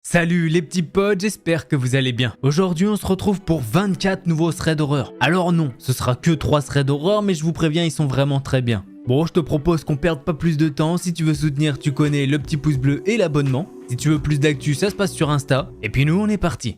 Salut les petits potes, j'espère que vous allez bien. Aujourd'hui on se retrouve pour 24 nouveaux threads d'horreur. Alors non, ce sera que 3 threads d'horreur, mais je vous préviens, ils sont vraiment très bien. Bon, je te propose qu'on perde pas plus de temps. Si tu veux soutenir, tu connais le petit pouce bleu et l'abonnement. Si tu veux plus d'actu, ça se passe sur Insta. Et puis nous, on est parti.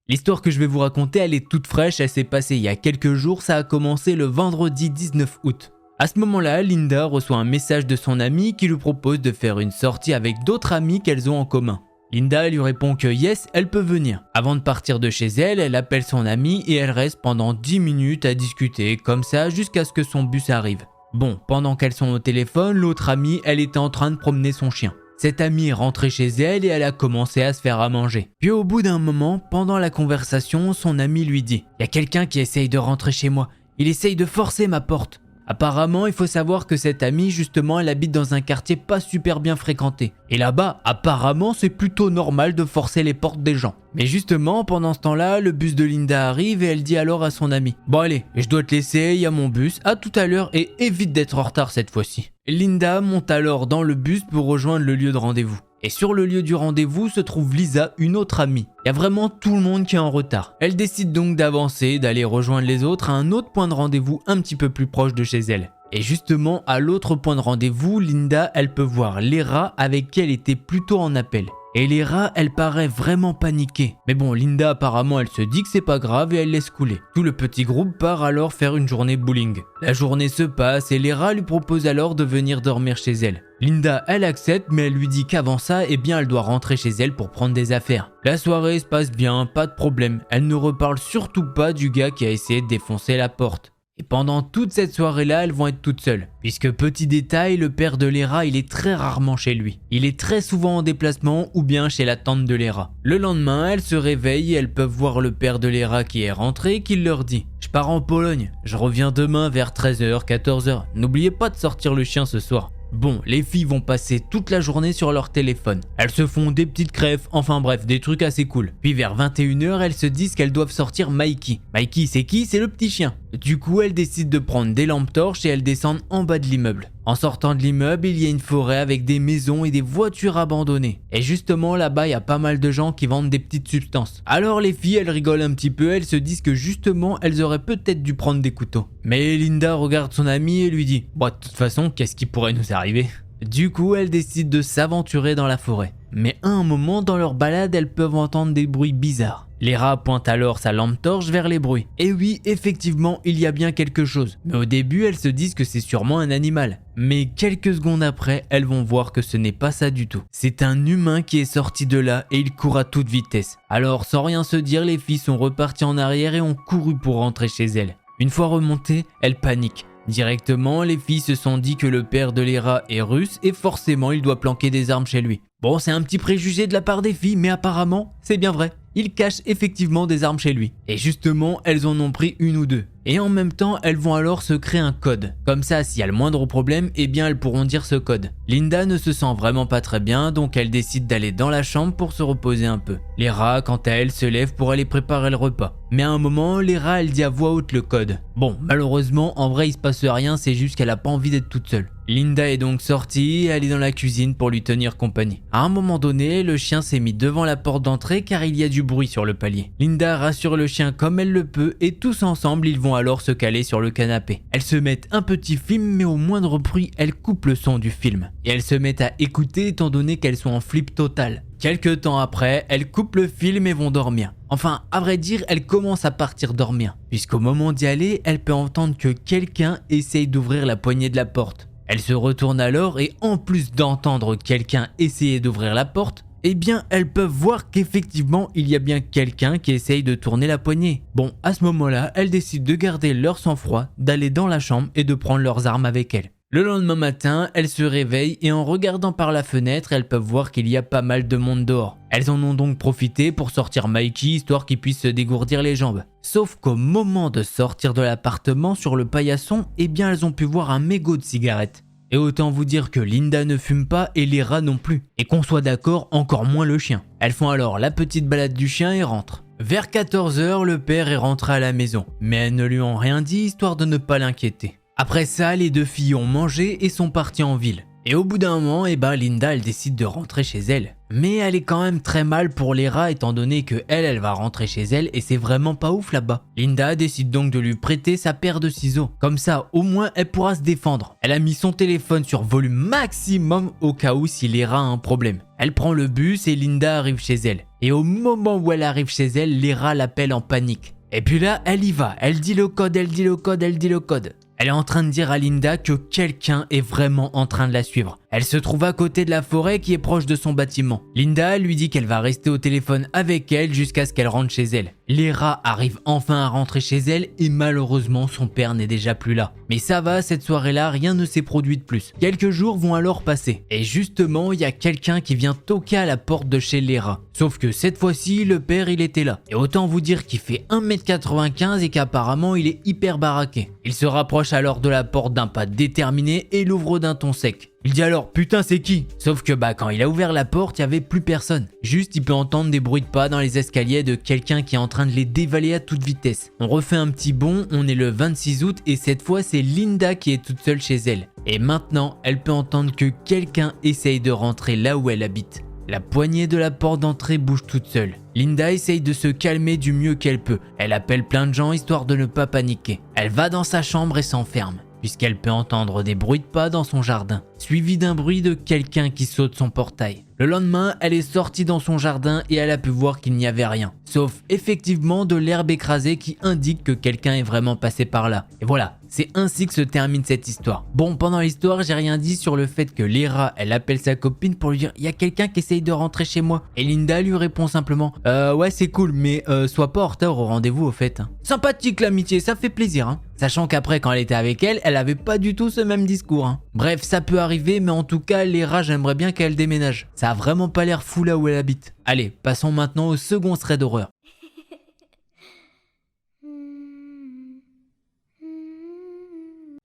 L'histoire que je vais vous raconter, elle est toute fraîche, elle s'est passée il y a quelques jours, ça a commencé le vendredi 19 août. À ce moment-là, Linda reçoit un message de son amie qui lui propose de faire une sortie avec d'autres amis qu'elles ont en commun. Linda lui répond que yes, elle peut venir. Avant de partir de chez elle, elle appelle son amie et elle reste pendant 10 minutes à discuter comme ça jusqu'à ce que son bus arrive. Bon, pendant qu'elles sont au téléphone, l'autre amie, elle était en train de promener son chien. Cette amie est rentrée chez elle et elle a commencé à se faire à manger. Puis au bout d'un moment, pendant la conversation, son amie lui dit « Il y a quelqu'un qui essaye de rentrer chez moi. Il essaye de forcer ma porte. » Apparemment, il faut savoir que cette amie, justement, elle habite dans un quartier pas super bien fréquenté. Et là-bas, apparemment, c'est plutôt normal de forcer les portes des gens. Mais justement, pendant ce temps-là, le bus de Linda arrive et elle dit alors à son amie « Bon allez, je dois te laisser, il y a mon bus, à tout à l'heure et évite d'être en retard cette fois-ci. » Linda monte alors dans le bus pour rejoindre le lieu de rendez-vous. Et sur le lieu du rendez-vous se trouve Lisa, une autre amie. Il y a vraiment tout le monde qui est en retard. Elle décide donc d'avancer, d'aller rejoindre les autres à un autre point de rendez-vous un petit peu plus proche de chez elle. Et justement, à l'autre point de rendez-vous, Linda, elle peut voir Lera avec qui elle était plutôt en appel. Et Lera, elle paraît vraiment paniquée. Mais bon, Linda apparemment elle se dit que c'est pas grave et elle laisse couler. Tout le petit groupe part alors faire une journée bowling. La journée se passe et Lera lui propose alors de venir dormir chez elle. Linda, elle accepte mais elle lui dit qu'avant ça, eh bien elle doit rentrer chez elle pour prendre des affaires. La soirée se passe bien, pas de problème. Elle ne reparle surtout pas du gars qui a essayé de défoncer la porte. Et pendant toute cette soirée-là, elles vont être toutes seules. Puisque petit détail, le père de Lera, il est très rarement chez lui. Il est très souvent en déplacement ou bien chez la tante de Lera. Le lendemain, elles se réveillent et elles peuvent voir le père de Lera qui est rentré et qui leur dit « Je pars en Pologne, je reviens demain vers 13h, 14h. N'oubliez pas de sortir le chien ce soir. » Bon, les filles vont passer toute la journée sur leur téléphone. Elles se font des petites crèves, enfin bref, des trucs assez cool. Puis vers 21h, elles se disent qu'elles doivent sortir Mikey. Mikey, c'est qui? C'est le petit chien. Du coup, elles décident de prendre des lampes torches et elles descendent en bas de l'immeuble. En sortant de l'immeuble, il y a une forêt avec des maisons et des voitures abandonnées. Et justement, là-bas, il y a pas mal de gens qui vendent des petites substances. Alors les filles, elles rigolent un petit peu, elles se disent que justement, elles auraient peut-être dû prendre des couteaux. Mais Linda regarde son amie et lui dit « Bon, de toute façon, qu'est-ce qui pourrait nous arriver ?» Du coup, elles décident de s'aventurer dans la forêt. Mais à un moment, dans leur balade, elles peuvent entendre des bruits bizarres. Lera pointe alors sa lampe torche vers les bruits. Et oui, effectivement, il y a bien quelque chose. Mais au début, elles se disent que c'est sûrement un animal. Mais quelques secondes après, elles vont voir que ce n'est pas ça du tout. C'est un humain qui est sorti de là et il court à toute vitesse. Alors, sans rien se dire, les filles sont reparties en arrière et ont couru pour rentrer chez elles. Une fois remontées, elles paniquent. Directement, les filles se sont dit que le père de Lera est russe et forcément il doit planquer des armes chez lui. Bon, c'est un petit préjugé de la part des filles, mais apparemment, c'est bien vrai. Il cache effectivement des armes chez lui. Et justement, elles en ont pris une ou deux. Et en même temps, elles vont alors se créer un code. Comme ça, s'il y a le moindre problème, eh bien elles pourront dire ce code. Linda ne se sent vraiment pas très bien, donc elle décide d'aller dans la chambre pour se reposer un peu. Lera, quant à elle, se lève pour aller préparer le repas. Mais à un moment, Lera, elle dit à voix haute le code. Bon, malheureusement, en vrai, il se passe rien, c'est juste qu'elle a pas envie d'être toute seule. Linda est donc sortie et elle est dans la cuisine pour lui tenir compagnie. À un moment donné, le chien s'est mis devant la porte d'entrée car il y a du bruit sur le palier. Linda rassure le chien comme elle le peut et tous ensemble, ils vont alors se caler sur le canapé. Elles se mettent un petit film mais au moindre bruit, elles coupent le son du film. Et elles se mettent à écouter étant donné qu'elles sont en flip total. Quelques temps après, elles coupent le film et vont dormir. Enfin, à vrai dire, elles commencent à partir dormir. Puisqu'au moment d'y aller, elle peut entendre que quelqu'un essaye d'ouvrir la poignée de la porte. Elle se retourne alors et en plus d'entendre quelqu'un essayer d'ouvrir la porte, eh bien elles peuvent voir qu'effectivement il y a bien quelqu'un qui essaye de tourner la poignée. Bon, à ce moment-là, elles décident de garder leur sang-froid, d'aller dans la chambre et de prendre leurs armes avec elles. Le lendemain matin, elles se réveillent et en regardant par la fenêtre, elles peuvent voir qu'il y a pas mal de monde dehors. Elles en ont donc profité pour sortir Mikey histoire qu'il puisse se dégourdir les jambes. Sauf qu'au moment de sortir de l'appartement sur le paillasson, eh bien elles ont pu voir un mégot de cigarette. Et autant vous dire que Linda ne fume pas et Lera non plus. Et qu'on soit d'accord, encore moins le chien. Elles font alors la petite balade du chien et rentrent. Vers 14h, le père est rentré à la maison, mais elles ne lui ont rien dit histoire de ne pas l'inquiéter. Après ça, les deux filles ont mangé et sont parties en ville. Et au bout d'un moment, Linda elle décide de rentrer chez elle. Mais elle est quand même très mal pour les rats étant donné que elle va rentrer chez elle et c'est vraiment pas ouf là-bas. Linda décide donc de lui prêter sa paire de ciseaux. Comme ça, au moins elle pourra se défendre. Elle a mis son téléphone sur volume maximum au cas où si les rats ont un problème. Elle prend le bus et Linda arrive chez elle. Et au moment où elle arrive chez elle, les rats l'appellent en panique. Et puis là, elle y va. Elle dit le code, elle dit le code, elle dit le code. Elle est en train de dire à Linda que quelqu'un est vraiment en train de la suivre. Elle se trouve à côté de la forêt qui est proche de son bâtiment. Linda lui dit qu'elle va rester au téléphone avec elle jusqu'à ce qu'elle rentre chez elle. Les rats arrivent enfin à rentrer chez elle et malheureusement son père n'est déjà plus là. Mais ça va, cette soirée-là, rien ne s'est produit de plus. Quelques jours vont alors passer. Et justement, il y a quelqu'un qui vient toquer à la porte de chez les rats. Sauf que cette fois-ci, le père il était là. Et autant vous dire qu'il fait 1m95 et qu'apparemment il est hyper baraqué. Il se rapproche alors de la porte d'un pas déterminé et l'ouvre d'un ton sec. Il dit alors putain c'est qui? Sauf que quand il a ouvert la porte il y avait plus personne. Juste il peut entendre des bruits de pas dans les escaliers de quelqu'un qui est en train de les dévaler à toute vitesse. On refait un petit bond, on est le 26 août et cette fois c'est Linda qui est toute seule chez elle. Et maintenant elle peut entendre que quelqu'un essaye de rentrer là où elle habite. La poignée de la porte d'entrée bouge toute seule. Linda essaye de se calmer du mieux qu'elle peut. Elle appelle plein de gens histoire de ne pas paniquer. Elle va dans sa chambre et s'enferme, puisqu'elle peut entendre des bruits de pas dans son jardin, suivi d'un bruit de quelqu'un qui saute son portail. Le lendemain, elle est sortie dans son jardin et elle a pu voir qu'il n'y avait rien, sauf effectivement de l'herbe écrasée qui indique que quelqu'un est vraiment passé par là. Et voilà, c'est ainsi que se termine cette histoire. Bon, pendant l'histoire, j'ai rien dit sur le fait que Léra, elle appelle sa copine pour lui dire « Il y a quelqu'un qui essaye de rentrer chez moi ». Et Linda lui répond simplement « Ouais, c'est cool, mais sois pas en retard au rendez-vous au fait. » Sympathique l'amitié, ça fait plaisir, hein. Sachant qu'après, quand elle était avec elle, elle avait pas du tout ce même discours, hein. Bref, ça peut arriver, mais en tout cas, Léra, j'aimerais bien qu'elle déménage. Ça a vraiment pas l'air fou là où elle habite. Allez, passons maintenant au second thread d'horreur.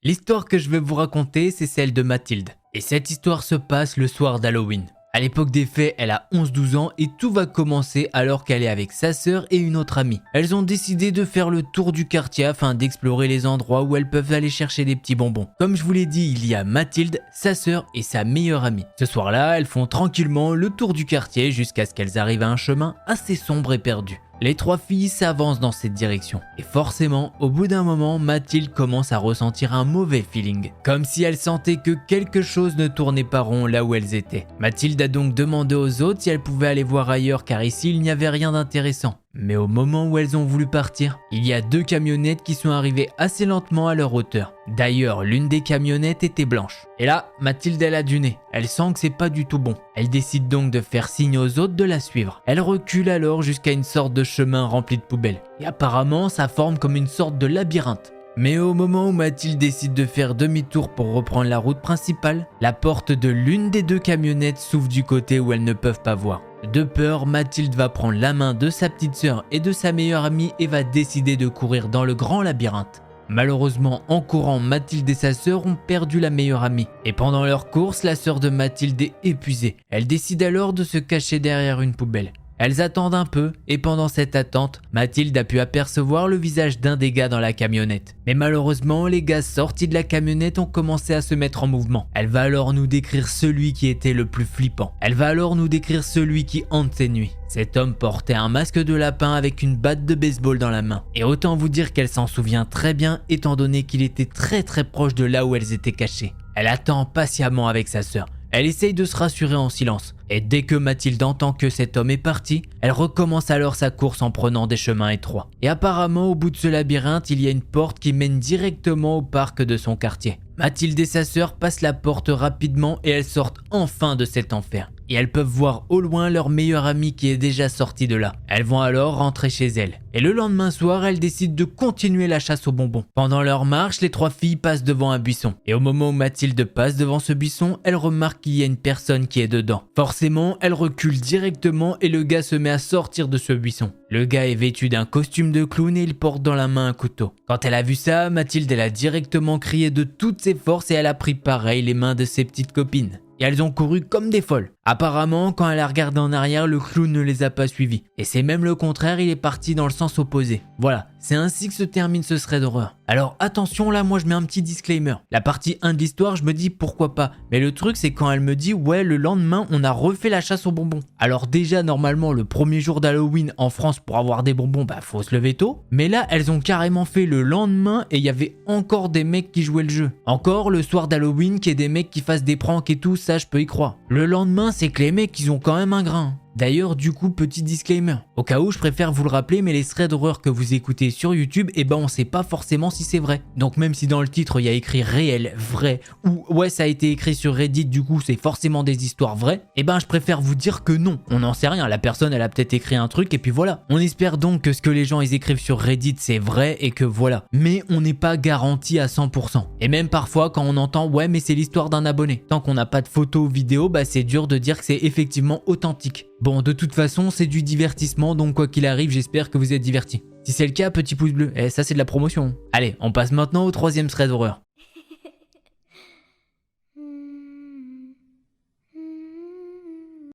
L'histoire que je vais vous raconter, c'est celle de Mathilde. Et cette histoire se passe le soir d'Halloween. À l'époque des faits, elle a 11-12 ans et tout va commencer alors qu'elle est avec sa sœur et une autre amie. Elles ont décidé de faire le tour du quartier afin d'explorer les endroits où elles peuvent aller chercher des petits bonbons. Comme je vous l'ai dit, il y a Mathilde, sa sœur et sa meilleure amie. Ce soir-là, elles font tranquillement le tour du quartier jusqu'à ce qu'elles arrivent à un chemin assez sombre et perdu. Les trois filles s'avancent dans cette direction. Et forcément, au bout d'un moment, Mathilde commence à ressentir un mauvais feeling. Comme si elle sentait que quelque chose ne tournait pas rond là où elles étaient. Mathilde a donc demandé aux autres si elles pouvaient aller voir ailleurs car ici il n'y avait rien d'intéressant. Mais au moment où elles ont voulu partir, il y a deux camionnettes qui sont arrivées assez lentement à leur hauteur. D'ailleurs, l'une des camionnettes était blanche. Et là, Mathilde elle a du nez. Elle sent que c'est pas du tout bon. Elle décide donc de faire signe aux autres de la suivre. Elle recule alors jusqu'à une sorte de chemin rempli de poubelles. Et apparemment, ça forme comme une sorte de labyrinthe. Mais au moment où Mathilde décide de faire demi-tour pour reprendre la route principale, la porte de l'une des deux camionnettes s'ouvre du côté où elles ne peuvent pas voir. De peur, Mathilde va prendre la main de sa petite sœur et de sa meilleure amie et va décider de courir dans le grand labyrinthe. Malheureusement, en courant, Mathilde et sa sœur ont perdu la meilleure amie. Et pendant leur course, la sœur de Mathilde est épuisée. Elle décide alors de se cacher derrière une poubelle. Elles attendent un peu et pendant cette attente, Mathilde a pu apercevoir le visage d'un des gars dans la camionnette. Mais malheureusement, les gars sortis de la camionnette ont commencé à se mettre en mouvement. Elle va alors nous décrire celui qui était le plus flippant. Elle va alors nous décrire celui qui hante ses nuits. Cet homme portait un masque de lapin avec une batte de baseball dans la main. Et autant vous dire qu'elle s'en souvient très bien étant donné qu'il était très proche de là où elles étaient cachées. Elle attend patiemment avec sa sœur. Elle essaye de se rassurer en silence. Et dès que Mathilde entend que cet homme est parti, elle recommence alors sa course en prenant des chemins étroits. Et apparemment, au bout de ce labyrinthe, il y a une porte qui mène directement au parc de son quartier. Mathilde et sa sœur passent la porte rapidement et elles sortent enfin de cet enfer. Et elles peuvent voir au loin leur meilleure amie qui est déjà sortie de là. Elles vont alors rentrer chez elles. Et le lendemain soir, elles décident de continuer la chasse aux bonbons. Pendant leur marche, les trois filles passent devant un buisson. Et au moment où Mathilde passe devant ce buisson, elle remarque qu'il y a une personne qui est dedans. Forcément, elle recule directement et le gars se met à sortir de ce buisson. Le gars est vêtu d'un costume de clown et il porte dans la main un couteau. Quand elle a vu ça, Mathilde elle a directement crié de toutes ses forces et elle a pris pareil les mains de ses petites copines. Et elles ont couru comme des folles. Apparemment, quand elle a regardé en arrière, le clown ne les a pas suivis. Et c'est même le contraire, il est parti dans le sens opposé. Voilà, c'est ainsi que se termine ce thread d'horreur. Alors attention, là moi je mets un petit disclaimer. La partie 1 de l'histoire, je me dis pourquoi pas. Mais le truc c'est quand elle me dit ouais, le lendemain on a refait la chasse aux bonbons. Alors déjà normalement le premier jour d'Halloween en France pour avoir des bonbons, bah faut se lever tôt. Mais là elles ont carrément fait le lendemain et il y avait encore des mecs qui jouaient le jeu. Encore le soir d'Halloween qu'il y ait des mecs qui fassent des pranks et tout, ça je peux y croire. Le lendemain c'est que les mecs ils ont quand même un grain. D'ailleurs, du coup, petit disclaimer. Au cas où, je préfère vous le rappeler, mais les threads d'horreur que vous écoutez sur YouTube, eh ben on sait pas forcément si c'est vrai. Donc même si dans le titre il y a écrit réel, vrai, ou ouais ça a été écrit sur Reddit, du coup c'est forcément des histoires vraies, eh ben je préfère vous dire que non, on n'en sait rien, la personne elle a peut-être écrit un truc et puis voilà. On espère donc que ce que les gens ils écrivent sur Reddit c'est vrai et que voilà. Mais on n'est pas garanti à 100%. Et même parfois quand on entend ouais mais c'est l'histoire d'un abonné, tant qu'on n'a pas de photos ou vidéos, bah c'est dur de dire que c'est effectivement authentique. Bon, de toute façon, c'est du divertissement, donc quoi qu'il arrive, j'espère que vous êtes divertis. Si c'est le cas, petit pouce bleu. Eh, ça c'est de la promotion. Allez, on passe maintenant au troisième thread d'horreur.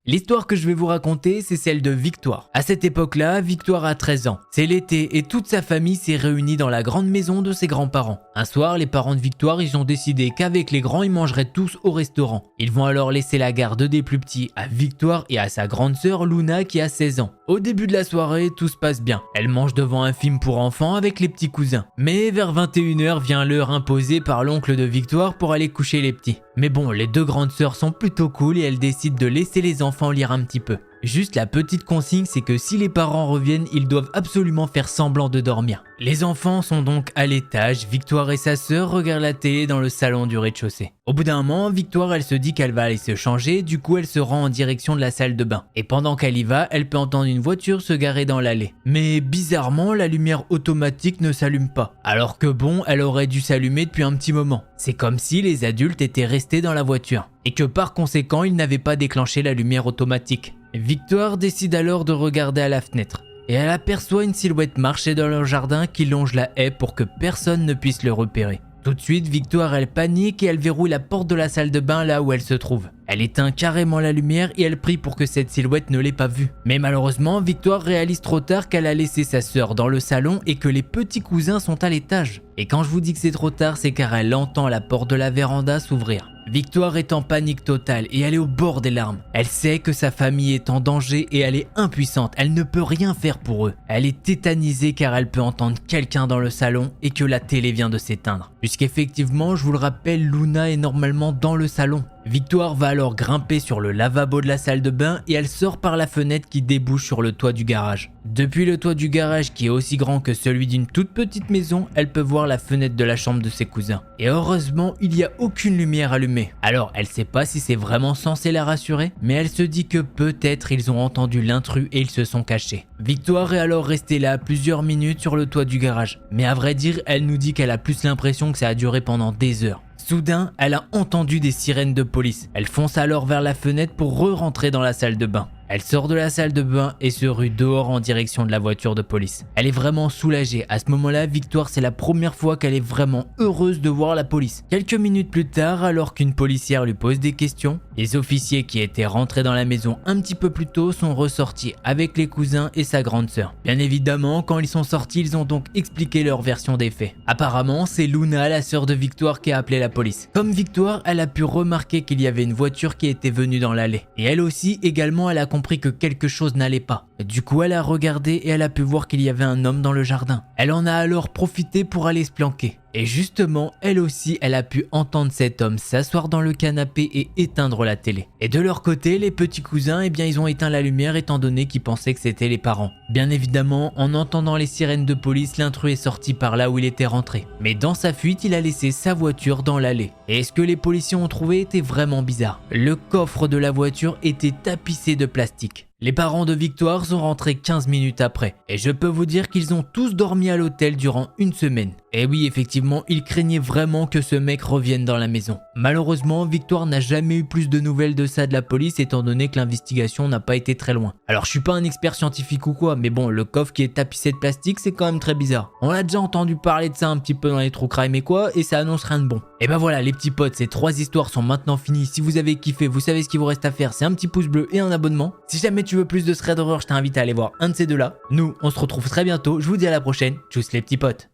L'histoire que je vais vous raconter, c'est celle de Victoire. À cette époque-là, Victoire a 13 ans. C'est l'été et toute sa famille s'est réunie dans la grande maison de ses grands-parents. Un soir, les parents de Victoire, ils ont décidé qu'avec les grands, ils mangeraient tous au restaurant. Ils vont alors laisser la garde des plus petits à Victoire et à sa grande sœur Luna qui a 16 ans. Au début de la soirée, tout se passe bien. Elle mange devant un film pour enfants avec les petits cousins. Mais vers 21h vient l'heure imposée par l'oncle de Victoire pour aller coucher les petits. Mais bon, les deux grandes sœurs sont plutôt cool et elles décident de laisser les enfants lire un petit peu. Juste la petite consigne, c'est que si les parents reviennent, ils doivent absolument faire semblant de dormir. Les enfants sont donc à l'étage, Victoire et sa sœur regardent la télé dans le salon du rez-de-chaussée. Au bout d'un moment, Victoire elle se dit qu'elle va aller se changer, du coup elle se rend en direction de la salle de bain. Et pendant qu'elle y va, elle peut entendre une voiture se garer dans l'allée. Mais bizarrement, la lumière automatique ne s'allume pas. Alors que bon, elle aurait dû s'allumer depuis un petit moment. C'est comme si les adultes étaient restés dans la voiture. Et que par conséquent, ils n'avaient pas déclenché la lumière automatique. Victoire décide alors de regarder à la fenêtre. Et elle aperçoit une silhouette marcher dans leur jardin qui longe la haie pour que personne ne puisse le repérer. Tout de suite, Victoire elle panique et elle verrouille la porte de la salle de bain là où elle se trouve. Elle éteint carrément la lumière et elle prie pour que cette silhouette ne l'ait pas vue. Mais malheureusement, Victoire réalise trop tard qu'elle a laissé sa sœur dans le salon et que les petits cousins sont à l'étage. Et quand je vous dis que c'est trop tard, c'est car elle entend la porte de la véranda s'ouvrir. Victoire est en panique totale et elle est au bord des larmes. Elle sait que sa famille est en danger et elle est impuissante, elle ne peut rien faire pour eux. Elle est tétanisée car elle peut entendre quelqu'un dans le salon et que la télé vient de s'éteindre. Puisqu'effectivement, je vous le rappelle, Luna est normalement dans le salon. Victoire va alors grimper sur le lavabo de la salle de bain et elle sort par la fenêtre qui débouche sur le toit du garage. Depuis le toit du garage qui est aussi grand que celui d'une toute petite maison, elle peut voir la fenêtre de la chambre de ses cousins. Et heureusement, il n'y a aucune lumière allumée. Alors, elle sait pas si c'est vraiment censé la rassurer, mais elle se dit que peut-être ils ont entendu l'intrus et ils se sont cachés. Victoire est alors restée là plusieurs minutes sur le toit du garage. Mais à vrai dire, elle nous dit qu'elle a plus l'impression que ça a duré pendant des heures. Soudain, elle a entendu des sirènes de police. Elle fonce alors vers la fenêtre pour re-rentrer dans la salle de bain. Elle sort de la salle de bain et se rue dehors en direction de la voiture de police. Elle est vraiment soulagée. À ce moment-là, Victoire, c'est la première fois qu'elle est vraiment heureuse de voir la police. Quelques minutes plus tard, alors qu'une policière lui pose des questions, les officiers qui étaient rentrés dans la maison un petit peu plus tôt sont ressortis avec les cousins et sa grande sœur. Bien évidemment, quand ils sont sortis, ils ont donc expliqué leur version des faits. Apparemment, c'est Luna, la sœur de Victoire, qui a appelé la police. Comme Victoire, elle a pu remarquer qu'il y avait une voiture qui était venue dans l'allée. Et elle aussi, également, elle a compris que quelque chose n'allait pas. Du coup, elle a regardé et elle a pu voir qu'il y avait un homme dans le jardin. Elle en a alors profité pour aller se planquer. Et justement, elle aussi, elle a pu entendre cet homme s'asseoir dans le canapé et éteindre la télé. Et de leur côté, les petits cousins, eh bien, ils ont éteint la lumière étant donné qu'ils pensaient que c'était les parents. Bien évidemment, en entendant les sirènes de police, l'intrus est sorti par là où il était rentré. Mais dans sa fuite, il a laissé sa voiture dans l'allée. Et ce que les policiers ont trouvé était vraiment bizarre. Le coffre de la voiture était tapissé de plastique. Les parents de Victoire sont rentrés 15 minutes après. Et je peux vous dire qu'ils ont tous dormi à l'hôtel durant une semaine. Et oui, effectivement, il craignait vraiment que ce mec revienne dans la maison. Malheureusement, Victoire n'a jamais eu plus de nouvelles de ça de la police étant donné que l'investigation n'a pas été très loin. Alors je suis pas un expert scientifique ou quoi, mais bon, le coffre qui est tapissé de plastique, c'est quand même très bizarre. On a déjà entendu parler de ça un petit peu dans les true crime et quoi, et ça annonce rien de bon. Et ben voilà les petits potes, ces 3 histoires sont maintenant finies. Si vous avez kiffé, vous savez ce qu'il vous reste à faire, c'est un petit pouce bleu et un abonnement. Si jamais tu veux plus de threads d'horreur, je t'invite à aller voir un de ces deux là. Nous, on se retrouve très bientôt, je vous dis à la prochaine, tchuss les petits potes.